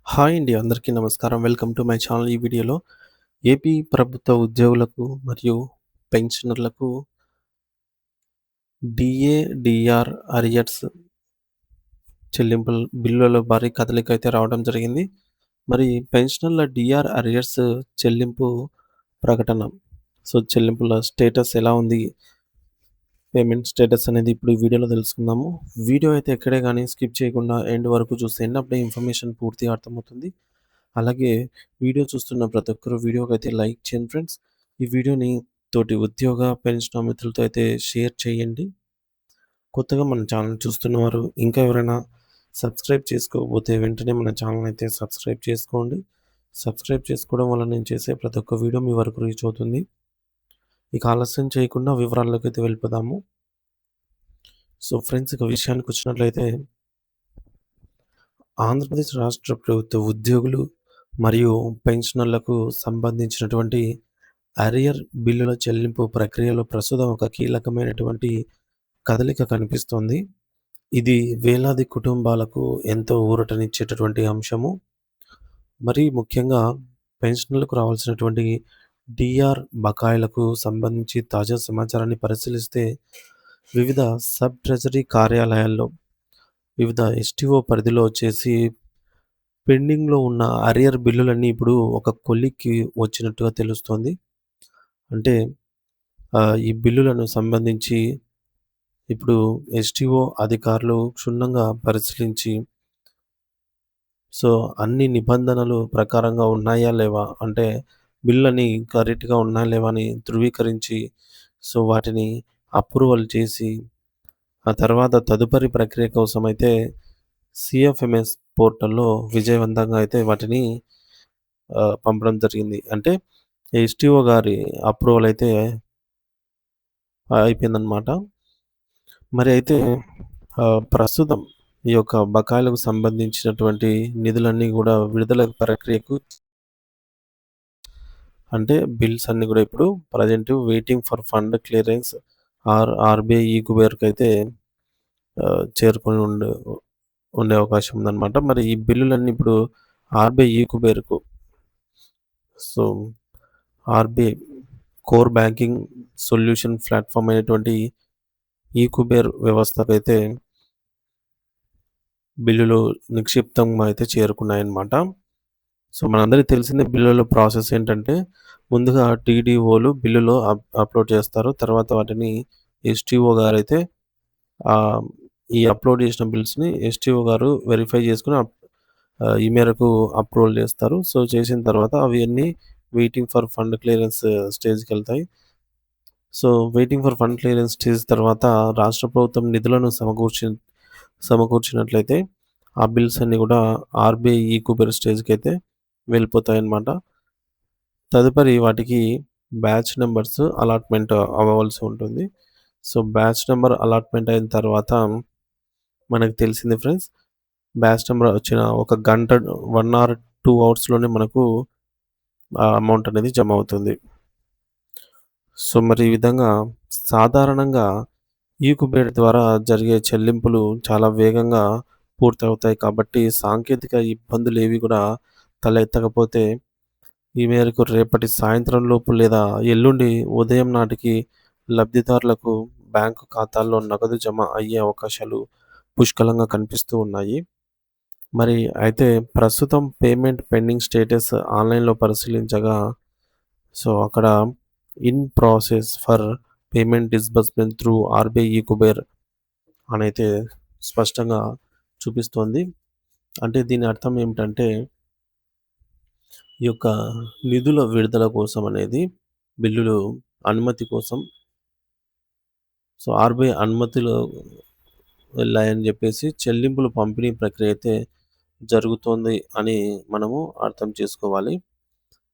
Hi అండి. అందరికీ నమస్కారం. Welcome to my channel. ఈ వీడియోలో ఏపీ ప్రభుత్వ ఉద్యోగులకు మరియు పెన్షనర్లకు డీఏ, డీఆర్ అరియర్స్ చెల్లింపుల బిల్లులలో భారీ కదలిక అయితే రావడం జరిగింది. మరి పెన్షనర్ల డీఆర్ అరియర్స్ చెల్లింపు ప్రకటన. చెల్లింపుల స్టేటస్ ఎలా ఉంది? పేమెంట్ స్టేటస్ అనేది ఇప్పుడు ఈ వీడియోలో తెలుసుకుందాము. వీడియో అయితే ఎక్కడే గానీ స్కిప్ చేయకుండా ఎండ్ వరకు చూసేయండి. అప్పుడే ఇన్ఫర్మేషన్ పూర్తిగా అర్థమవుతుంది. అలాగే వీడియో చూస్తున్న ప్రతి ఒక్కరు వీడియోకైతే లైక్ చేయండి ఫ్రెండ్స్. ఈ వీడియోని తోటి ఉద్యోగ, పెన్షనర్ మిత్రులతో అయితే షేర్ చేయండి. కొత్తగా మన ఛానల్ చూస్తున్నవారు ఇంకా ఎవరైనా సబ్స్క్రైబ్ చేసుకోకపోతే వెంటనే మన ఛానల్ అయితే సబ్స్క్రైబ్ చేసుకోండి. సబ్స్క్రైబ్ చేసుకోవడం వల్ల నేను చేసే ప్రతి ఒక్క వీడియో మీ వరకు రీచ్ అవుతుంది. ఇక ఆలస్యం చేయకుండా వివరాల్లోకి అయితే వెళ్ళిపోదాము. ఫ్రెండ్స్, ఇక విషయానికి వచ్చినట్లయితే ఆంధ్రప్రదేశ్ రాష్ట్ర ప్రభుత్వ ఉద్యోగులు మరియు పెన్షనర్లకు సంబంధించినటువంటి అరియర్ బిల్లుల చెల్లింపు ప్రక్రియలో ప్రస్తుతం ఒక కీలకమైనటువంటి కదలిక కనిపిస్తోంది. ఇది వేలాది కుటుంబాలకు ఎంతో ఊరటనిచ్చేటటువంటి అంశము. మరీ ముఖ్యంగా పెన్షనర్లకు రావాల్సినటువంటి డీఆర్ బకాయిలకు సంబంధించి తాజా సమాచారాన్ని పరిశీలిస్తే వివిధ సబ్ ట్రెజరీ కార్యాలయాల్లో వివిధ ఎస్టీఓ పరిధిలో వచ్చేసి పెండింగ్‌లో ఉన్న అరియర్ బిల్లులన్నీ ఇప్పుడు ఒక కొలిక్కి వచ్చినట్టుగా తెలుస్తోంది. అంటే ఈ బిల్లులను సంబంధించి ఇప్పుడు ఎస్టీఓ అధికారులు క్షుణ్ణంగా పరిశీలించి సో, అన్ని నిబంధనలు ప్రకారంగా ఉన్నాయా లేవా? అంటే బిల్లులన్నీ కరెక్ట్‌గా ఉన్నాయా లేవా అని ధృవీకరించి వాటిని అప్రూవల్ చేసి ఆ తర్వాత తదుపరి ప్రక్రియ కోసమైతే సీఎఫ్ఎంఎస్ పోర్టల్‌లో విజయవంతంగా అయితే వాటిని పంపడం జరిగింది. అంటే ఎస్టీఓ గారి అప్రూవల్ అయితే అయిపోయిందనమాట. మరి అయితే ప్రస్తుతం ఈ యొక్క బకాయిలకు సంబంధించినటువంటి నిధులన్నీ గూడా విడుదల ప్రక్రియకు అంటే బిల్స్ అన్నీ గూడా ఇప్పుడు present waiting for fund clearance RBI ఈ-కుబేర్‌కైతే చేరుకొని ఉండే అవకాశం ఉందనమాట. మరి ఈ బిల్లులన్నీ ఇప్పుడు ఆర్‌బీఐ ఈ-కుబేర్‌కు so, RBI core banking solution platform అయినటువంటి ఈ-కుబేర్ వ్యవస్థకైతే బిల్లులు నిక్షిప్తంగా అయితే చేరుకున్నాయన్నమాట. మనందరికీ తెలిసిందే బిల్లుల ప్రాసెస్ ఏంటంటే, ముందుగా టీడీఓలు బిల్లులో అప్‌లోడ్ చేస్తారు. తర్వాత వాటిని ఎస్టీఓ గారైతే ఆహ్, ఈ అప్‌లోడ్ చేసిన బిల్స్‌ని ఎస్టీఓ గారు వెరిఫై చేసుకొని ఈ మేరకు అప్రూవల్ చేస్తారు. చేసిన తర్వాత అవి అన్నీ వెయిటింగ్ ఫర్ ఫండ్ క్లియరెన్స్ స్టేజ్‌కెళ్తాయి. Waiting for fund clearance stage తర్వాత రాష్ట్ర ప్రభుత్వం నిధులను సమకూర్చినట్లయితే ఆ బిల్స్ అన్నీ కూడా ఆర్‌బీఐ ఈ-కుబేర్ స్టేజ్‌కైతే వెళ్ళిపోతాయన్నమాట. తదుపరి వాటికి బ్యాచ్ నంబర్స్ అలాట్‌మెంట్ అవ్వవలసి ఉంటుంది. బ్యాచ్ నంబర్ అలాట్‌మెంట్ అయిన తర్వాత మనకు తెలిసింది ఫ్రెండ్స్, బ్యాచ్ నంబర్ వచ్చిన ఒక గంట 1 ఆర్ 2 అవర్స్‌లోనే మనకు ఆ అమౌంట్ అనేది జమ అవుతుంది. మరి ఈ విధంగా సాధారణంగా ఈ-కుబేర్ ద్వారా జరిగే చెల్లింపులు చాలా వేగంగా పూర్తవుతాయి కాబట్టి సాంకేతిక ఇబ్బందులేవి కూడా తలెత్తకపోతే ఈ మేరకు రేపటి సాయంత్రం లోపు లేదా ఎల్లుండి ఉదయం నాటికి లబ్ధిదారులకు బ్యాంకు ఖాతాల్లో నగదు జమ అయ్యే అవకాశాలు పుష్కలంగా కనిపిస్తూ ఉన్నాయి. మరి అయితే ప్రస్తుతం పేమెంట్ పెండింగ్ స్టేటస్ ఆన్‌లైన్‌లో పరిశీలించగా అక్కడ in process for payment disbursement through RBI e-Kuber అనైతే స్పష్టంగా చూపిస్తోంది. అంటే దీని అర్థం ఏమిటంటే ఈ యొక్క నిధుల విడుదల కోసం అనేది బిల్లులు అనుమతి కోసం ఆర్‌బీఐ అనుమతులు వెళ్ళాయని జెప్పేసి చెల్లింపుల పంపిణీ ప్రక్రియ అయితే జరుగుతోంది అని మనము అర్థం చేసుకోవాలి.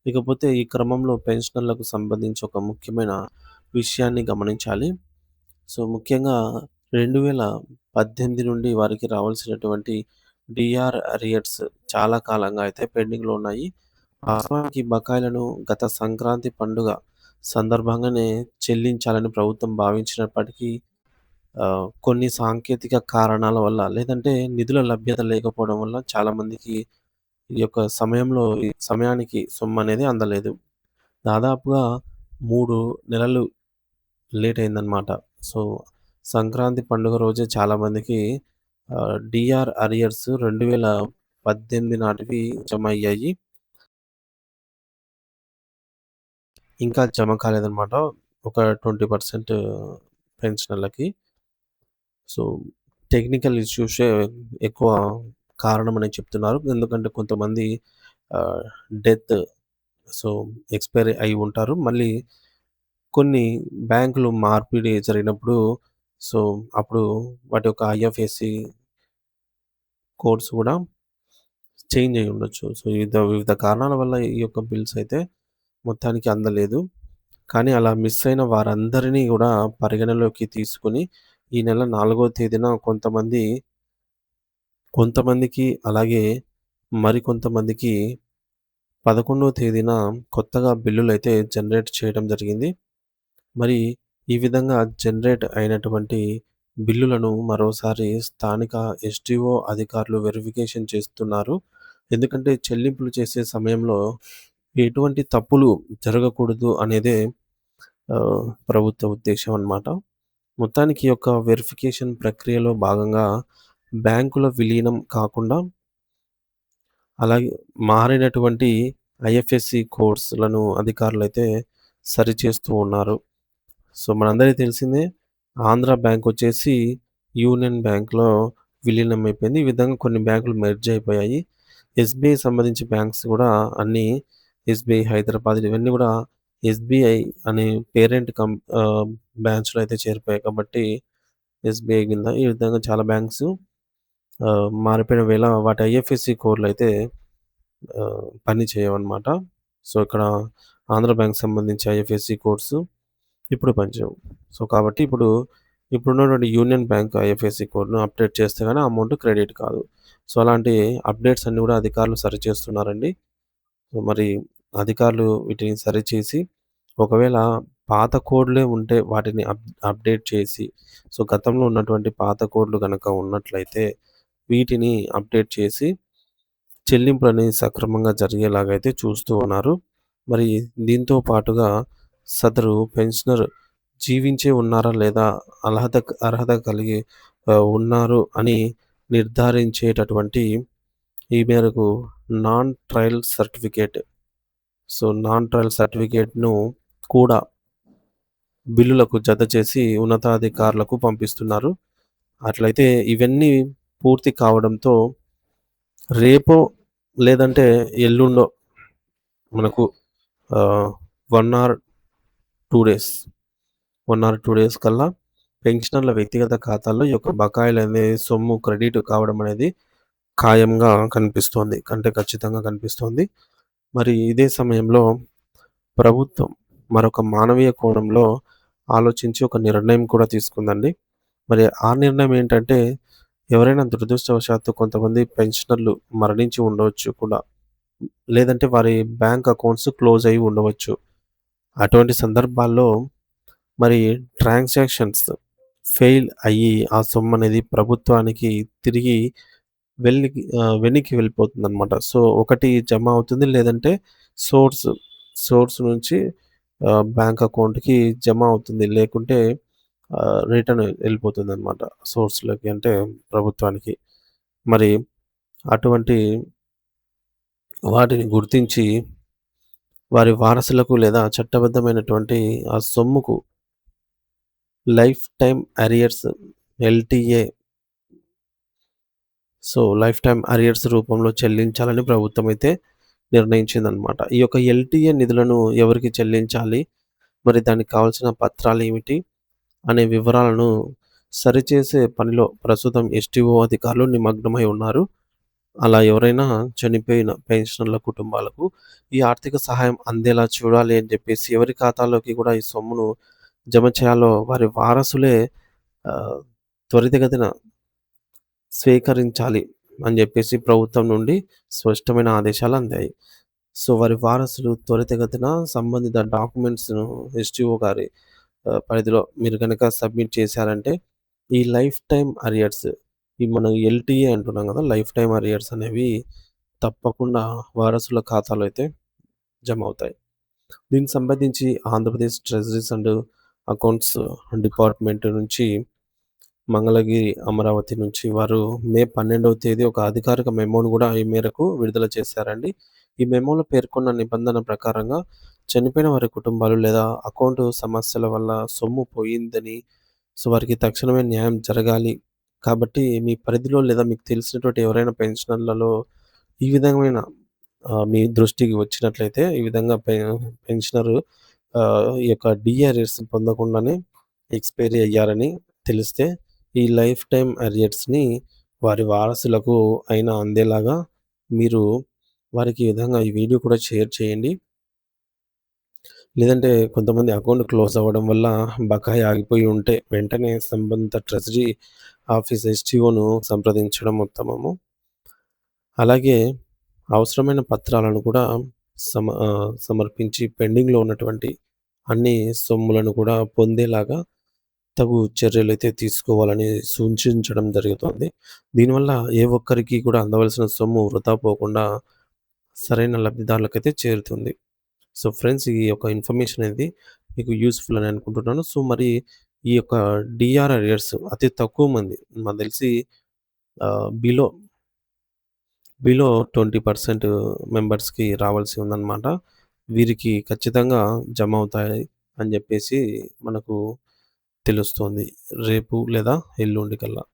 ఇకపోతే ఈ క్రమంలో పెన్షనర్లకు సంబంధించి ఒక ముఖ్యమైన విషయాన్ని గమనించాలి. ముఖ్యంగా 2018 నుండి వారికి రావాల్సినటువంటి డీఆర్ అరియర్స్ చాలా కాలంగా అయితే పెండింగ్‌లో ఉన్నాయి. వాస్తవానికి బకాయిలను గత సంక్రాంతి పండుగ సందర్భంగానే చెల్లించాలని ప్రభుత్వం భావించినప్పటికీ కొన్ని సాంకేతిక కారణాల వల్ల లేదంటే నిధుల లభ్యత లేకపోవడం వల్ల చాలామందికి ఈ యొక్క ఈ సమయానికి సొమ్మనేది అందలేదు. దాదాపుగా 3 నెలలు లేట్ అయిందనమాట. సో, సంక్రాంతి పండుగ రోజే చాలామందికి డీఆర్ అరియర్స్ 2018 నాటివి జమ అయ్యాయి. ఇంకా జమ కాలేదనమాట. ఒక 20% పెన్షనర్లకి. సో, టెక్నికల్ ఇష్యూసే ఎక్కువ కారణమని చెప్తున్నారు. ఎందుకంటే కొంతమంది ఆహ్, డెత్ సో, ఎక్స్‌పైర్ అయ్యి ఉంటారు. మళ్ళీ కొన్ని బ్యాంకులు మార్పిడి జరిగినప్పుడు సో, అప్పుడు వాటి యొక్క ఐఎఫ్ఎస్‌సి కోడ్స్ గూడా చేంజ్ అయ్యి ఉండొచ్చు. సో, వివిధ కారణాల వల్ల ఈ యొక్క బిల్స్ అయితే మొత్తానికి అందలేదు. కానీ అలా మిస్ అయిన వారందరినీ గూడా పరిగణలోకి తీసుకొని ఈ నెల 4వ తేదీన కొంతమందికి అలాగే మరికొంతమందికి 11వ తేదీన కొత్తగా బిల్లులైతే జనరేట్ చేయడం జరిగింది. మరి ఈ విధంగా జనరేట్ అయినటువంటి బిల్లులను మరోసారి స్థానిక ఎస్‌టిఓ అధికారులు వెరిఫికేషన్ చేస్తున్నారు. ఎందుకంటే చెల్లింపులు చేసే సమయంలో ఎటువంటి తప్పులు జరగకూడదు అనేదే ప్రభుత్వ ఉద్దేశ్యం అన్నమాట. మొత్తానికి ఈ యొక్క వెరిఫికేషన్ ప్రక్రియలో భాగంగా బ్యాంకుల విలీనం కాకుండా అలాగే మారినటువంటి ఐఎఫ్ఎస్‌సి కోడ్స్‌లను అధికారులైతే సరిచేస్తూ ఉన్నారు. సో, మనందరికీ తెలిసిందే ఆంధ్ర బ్యాంక్ వచ్చేసి యూనియన్ బ్యాంక్‌లో విలీనం అయిపోయింది. ఈ విధంగా కొన్ని బ్యాంకులు మెర్జ్ అయిపోయాయి. ఎస్‌బీఐ సంబంధించి బ్యాంక్స్ గూడా అన్నీ ఎస్‌బీఐ హైదరాబాద్ ఇవన్నీ గూడా ఎస్‌బీఐ అనే పేరెంట్ బ్రాంచ్‌లో అయితే చేరిపోయాయి కాబట్టి ఎస్‌బీఐ కింద ఈ విధంగా చాలా బ్యాంక్స్ మారిపోయిన వేళ వాటి ఐఎఫ్ఎస్‌సి కోడ్‌లయితే పని చేయవన్నమాట. సో, ఇక్కడ ఆంధ్ర బ్యాంక్ సంబంధించి ఐఎఫ్ఎస్‌సి కోడ్స్ ఇప్పుడు పనిచేయవు. సో, కాబట్టి ఇప్పుడున్నటువంటి యూనియన్ బ్యాంక్ ఐఎఫ్ఎస్‌సి కోడ్‌ను అప్డేట్ చేస్తే గాని ఆ అమౌంట్ క్రెడిట్ కాదు. సో, అలాంటి అప్డేట్స్ అన్నీ గూడా అధికారులు సరిచేస్తున్నారండి. సో, మరి అధికారులు వీటిని సరిచేసి ఒకవేళ పాత కోడ్‌లే ఉంటే వాటిని అప్డేట్ చేసి సో, గతంలో ఉన్నటువంటి పాత కోడ్‌లు గనక ఉన్నట్లయితే వీటిని అప్డేట్ చేసి చెల్లింపులనేవి సక్రమంగా జరిగేలాగా అయితే చూస్తూ ఉన్నారు. మరి దీంతో పాటుగా సదరు పెన్షనర్ జీవించే ఉన్నారా లేదా అర్హత కలిగి ఉన్నారు అని నిర్ధారించేటటువంటి ఈ మేరకు non trial certificate so, non trial సర్టిఫికేట్‌ను కూడా బిల్లులకు జతచేసి ఉన్నతాధికారులకు పంపిస్తున్నారు. అట్లయితే ఇవన్నీ పూర్తి కావడంతో రేపో లేదంటే ఎల్లుండో మనకు ఆహ్, 1 ఆర్ 2 డేస్ 1 ఆర్ 2 డేస్ కల్లా పెన్షనర్ల వ్యక్తిగత ఖాతాల్లో ఈ యొక్క బకాయిలనేది సొమ్ము క్రెడిట్ కావడం అనేది ఖాయంగా కనిపిస్తోంది. అంటే ఖచ్చితంగా కనిపిస్తోంది. మరి ఇదే సమయంలో ప్రభుత్వం మరొక మానవీయ కోణంలో ఆలోచించి ఒక నిర్ణయం కూడా తీసుకుందండి. మరి ఆ నిర్ణయం ఏంటంటే ఎవరైనా దురదృష్టవశాత్తు కొంతమంది పెన్షనర్లు మరణించి ఉండవచ్చు కూడా. లేదంటే వారి బ్యాంక్ అకౌంట్స్ క్లోజ్ అయ్యి ఉండవచ్చు. అటువంటి సందర్భాల్లో మరి ట్రాన్సాక్షన్స్ ఫెయిల్ అయ్యి ఆ సొమ్మనేది ప్రభుత్వానికి తిరిగి వెనక్కి వెళ్ళిపోతుందనమాట. సో, ఒకటి జమ అవుతుంది. లేదంటే సోర్స్, సోర్స్ నుంచి బ్యాంక్ అకౌంట్‌కి జమ అవుతుంది. లేకుంటే రిటర్న్ వెళ్ళిపోతుందనమాట. సోర్స్‌లోకి అంటే ప్రభుత్వానికి. మరి అటువంటి వాటిని గుర్తించి వారి వారసులకు లేదా చట్టబద్ధమైనటువంటి ఆ సొమ్ముకు life time arrears LTA so, life time arrears రూపంలో చెల్లించాలని ప్రభుత్వం అయితే నిర్ణయించిందనమాట. ఈ యొక్క ఎల్‌టీఏ నిధులను ఎవరికి చెల్లించాలి? మరి దానికి కావాల్సిన పత్రాలేమిటి? అనే వివరాలను సరిచేసే పనిలో ప్రస్తుతం ఎస్‌టిఓ అధికారులు నిమగ్నమై ఉన్నారు. అలా ఎవరైనా చనిపోయిన పెన్షనర్ల కుటుంబాలకు ఈ ఆర్థిక సహాయం అందేలా చూడాలి అని చెప్పేసి ఎవరి ఖాతాలోకి కూడా ఈ సొమ్మును జమ చేయాలో వారి వారసులే ఆహ్, త్వరితగతిన స్వీకరించాలి అని జెప్పేసి ప్రభుత్వం నుండి స్పష్టమైన ఆదేశాలు అందాయి. సో, వారి వారసులు త్వరితగతిన సంబంధిత డాక్యుమెంట్స్‌ను ఎస్‌టిఓ గారి పరిధిలో మీరు గనక సబ్మిట్ చేశారంటే, ఈ లైఫ్ టైమ్ అరియర్స్ ఈ మనం ఎల్‌టీఏ అంటున్నాం గదా! లైఫ్ టైమ్ అరియర్స్ అనేవి తప్పకుండా వారసుల ఖాతాలో అయితే జమ అవుతాయి. దీనికి సంబంధించి Andhra Pradesh treasuries and accounts department నుంచి మంగళగిరి, అమరావతి నుంచి వారు మే 12వ తేదీ ఒక అధికారిక మెమోను గూడా ఈ మేరకు విడుదల చేశారండి. ఈ మెమోలో పేర్కొన్న నిబంధన ప్రకారంగా చనిపోయిన వారి కుటుంబాలు లేదా అకౌంట్ సమస్యల వల్ల సొమ్ము పోయిందని, సో, వారికి తక్షణమే న్యాయం జరగాలి. కాబట్టి మీ పరిధిలో లేదా మీకు తెలిసినటువంటి ఎవరైనా పెన్షనర్లలో ఈ విధమైన మీ దృష్టికి వచ్చినట్లయితే ఈ విధంగా పెన్షనరు ఈ యొక్క డీఆర్ఎస్ పొందకుండానే ఎక్స్‌పైరీ అయ్యారని తెలిస్తే ఈ లైఫ్ టైమ్ అరియర్స్‌ని వారి వారసులకు అయినా అందేలాగా మీరు వారికి ఈ విధంగా ఈ వీడియో కూడా షేర్ చేయండి. లేదంటే కొంతమంది అకౌంట్ క్లోజ్ అవ్వడం వల్ల బకాయి ఆగిపోయి ఉంటే వెంటనే సంబంధిత ట్రెజరీ ఆఫీస్ ఎస్‌టిఓను సంప్రదించడం ఉత్తమము. అలాగే అవసరమైన పత్రాలను కూడా సమర్పించి పెండింగ్‌లో ఉన్నటువంటి అన్ని సొమ్ములను కూడా పొందేలాగా తగు చర్యలైతే తీసుకోవాలని సూచించడం జరుగుతోంది. దీనివల్ల ఏ ఒక్కరికి కూడా అందవలసిన సొమ్ము వృధా పోకుండా సరైన లబ్ధిదారులకైతే చేరుతుంది. సో, ఫ్రెండ్స్, ఈ యొక్క ఇన్ఫర్మేషన్ అనేది మీకు యూజ్‌ఫుల్ అని అనుకుంటున్నాను. సో, మరి ఈ యొక్క డీఆర్ అరియర్స్ అతి తక్కువ మంది నాకు తెలిసి బిలో బిలో 20% మెంబర్స్‌కి రావాల్సి ఉందన్నమాట. వీరికి ఖచ్చితంగా జమ అవుతాయి అని జెప్పేసి మనకు తెలుస్తోంది. రేపు లేదా ఎల్లుండి కల్లా.